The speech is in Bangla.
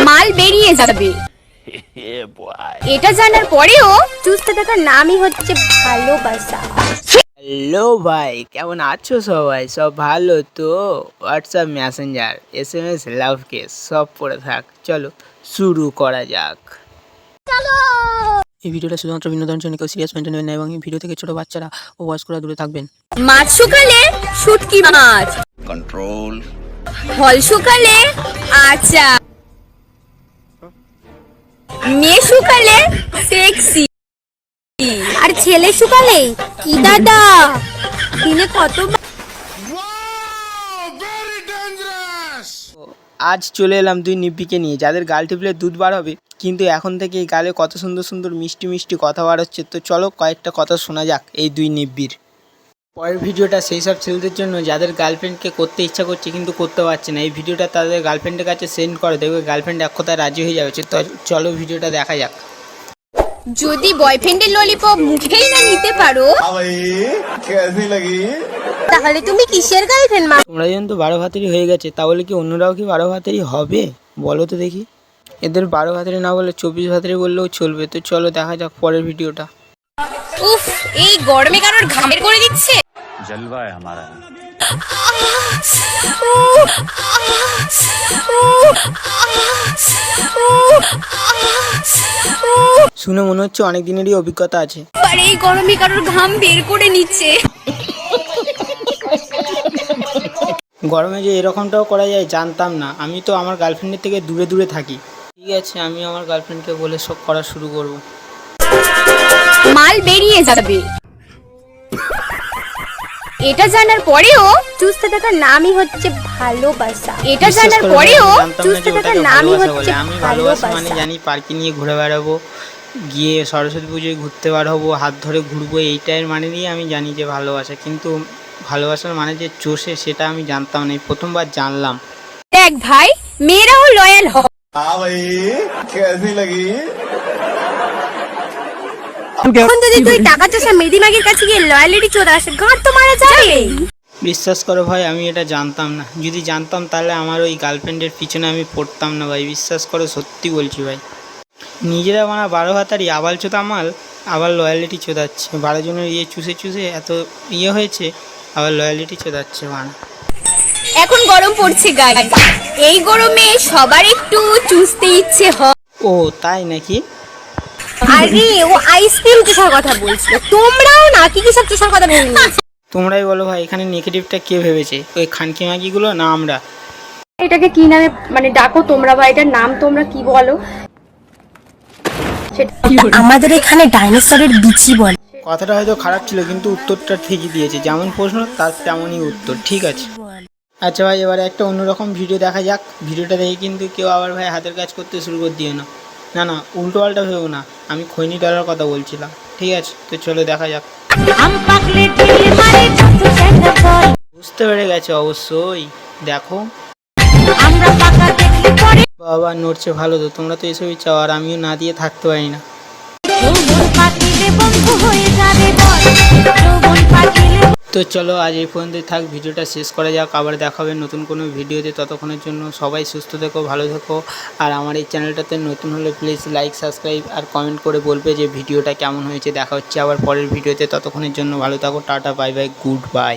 মাল বেরিয়ে যাবে। এটা জানার পরেও চুষতে থাকার নামই হচ্ছে ভালোবাসা। হ্যালো ভাই, কেমন আছো সবাই? সব ভালো তো? হোয়াটসঅ্যাপ মেসেঞ্জার SMS লাভ কেস সব পড়ে থাক। চলো শুরু করা যাক। এই ভিডিওটা শুধুমাত্র বিনোদনের জন্য, কেউ সিরিয়াস মেনে নেবেন না এবং এই ভিডিও থেকে ছোট বাচ্চারা ও বয়স্করা দূরে থাকবেন। মাছ শুকালে শুটকি মাছ, कंट्रोल। ফল শুকালে আচা, মেয়ে শুকালে সেক্সি, আর ছেলে শুকালে কি দাদা দিনে কত। আজ চলে এলাম দুই নিব্বিকে নিয়ে, যাদের গাল টিপলে দুধ বার হবে, কিন্তু এখন থেকে এই গালে কত সুন্দর সুন্দর মিষ্টি মিষ্টি কথা বার হচ্ছে। তো চলো কয়েকটা কথা শোনা যাক এই দুই নিব্বির। পরের ভিডিওটা সেই সব ছেলেদের জন্য যাদের গার্লফ্রেন্ডকে করতে ইচ্ছা করছে কিন্তু করতে পারছে না। এই ভিডিওটা তাদের গার্লফ্রেন্ডের কাছে সেন্ড করে, দেখবে গার্লফ্রেন্ড এক কথায় রাজি হয়ে যাবে। তো চলো ভিডিওটা দেখা যাক। যদি বয়ফ্রেন্ডের ললিপপ মুখেই না নিতে পারো कैसी लगी? তাহলে তুমি কিসের গার্লফ্রেন্ড? তোমরা যেন তো 12 ভাতেরই হয়ে গেছে, তাহলে কি অন্যরাও কি 12 ভাতেরই হবে বলো তো দেখি। এদের 12 ভাতেরই না বলে 24 ভাতেরই বললেও চলবে। তো চলো দেখা যাক পরের ভিডিওটা। উফ, এই গরমে কারোর ঘামের করে দিচ্ছে। जलवा है हमारा। শুনে মনে হচ্ছে অনেক দিনেরই অভিজ্ঞতা আছে। আর এই গরমে কারোর ঘাম বের করে নিচ্ছে। গরমে যে এরকমটাও করা যায় জানতাম না। আমি তো আমার গার্লফ্রেন্ডের থেকে দূরে দূরে থাকি। ঠিক আছে, আমি আমার গার্লফ্রেন্ডকে বলে সব করা শুরু করব। মাল বেরিয়ে যাবে। এটা জানার পরেও চুষতে থাকার নামই হচ্ছে ভালোবাসা। এটা জানার পরেও চুষতে থাকার নামই হচ্ছে আমি ভালোবাসা মানে ভালোবাসা। জানি পার্কে নিয়ে ঘুরে বেড়াবো, গিয়ে সরস্বতী পুজোয় ঘুরতে বার হবো, হাত ধরে ঘুরবো, এইটার মানে নিয়ে আমি জানি যে ভালোবাসা। কিন্তু ভালোবাসার মানে যে চষে সেটা আমি জানতাম না, এই প্রথমবার জানলাম। দেখ ভাই, মেয়েরাও লয়াল হয়। हाँ भाई, कैसी लगी? এখন যদি তুই টাকা চষা মেদিমাগের কাছে গিয়ে লয়ালিটি চোদাস, গাঁট তো মারা যাবে। বিশ্বাস করো ভাই, আমি এটা জানতাম না। যদি জানতাম তাহলে আমার ওই গার্লফ্রেন্ডের পিছনে আমি পড়তাম না ভাই। বিশ্বাস করো, সত্যি বলছি ভাই। নিজেরা বানা 12 ভাতারি আবাল চোদা মাল, আবার লয়ালিটি চোদাচ্ছে। 12 জনের ইয়ে চুষে চুষে এত ইয়ে হয়েছে, আবার লয়ালিটি চোদাচ্ছে বানা। এখন গরম পড়ছে গায়ে, এই গরমে সবার একটু চুষতে ইচ্ছে হয়। ও তাই নাকি? আরে ও আইসক্রিম চুষার কথা বলছিল, তোমরাও না কি কি সব চুষার কথা ভেবে নিয়েছো। তোমরাই বলো ভাই, এখানে নেগেটিভটা কে ভেবেছে? ওই খানকি মাগিগুলো না আমরা? এটাকে কি নামে মানে ডাকো তোমরা, বা এটার নাম তোমরা কি বলো? আমাদের এখানে ডাইনোসরের বিচি বলে। কথাটা হয়তো খারাপ ছিল কিন্তু উত্তরটা ঠিকই দিয়েছে। যেমন প্রশ্ন তার তেমনই উত্তর। ঠিক আছে। আচ্ছা ভাই, এবারে একটা অন্যরকম ভিডিও দেখা যাক। ভিডিওটা দেখে কিন্তু কেউ আবার ভাই হাতের কাজ করতে শুরু করে দিও না। না না, উল্টো পাল্টা ভেবো না। আমি খৈনি ডলার কথা বলছিলাম। ঠিক আছে, তো চলো দেখা যাক। বুঝতে পেরে গেছে অবশ্যই। দেখো বাবা নড়ছে ভালো তো। তোমরা তো এসবই চাও, আর আমিও না দিয়ে থাকতে পারি না। তো চলো আজ এই পর্যন্তই থাক, ভিডিওটা শেষ করা যাক। আবার দেখাবে নতুন কোনো ভিডিওতে। ততক্ষণের জন্য সবাই সুস্থ থেকো, ভালো থেকো। আর আমার এই চ্যানেলটাতে নতুন হলে প্লিজ লাইক, সাবস্ক্রাইব আর কমেন্ট করে বলবে যে ভিডিওটা কেমন হয়েছে। দেখা হচ্ছে আবার পরের ভিডিওতে। ততক্ষণের জন্য ভালো থাকো। Tata, bye bye, good bye.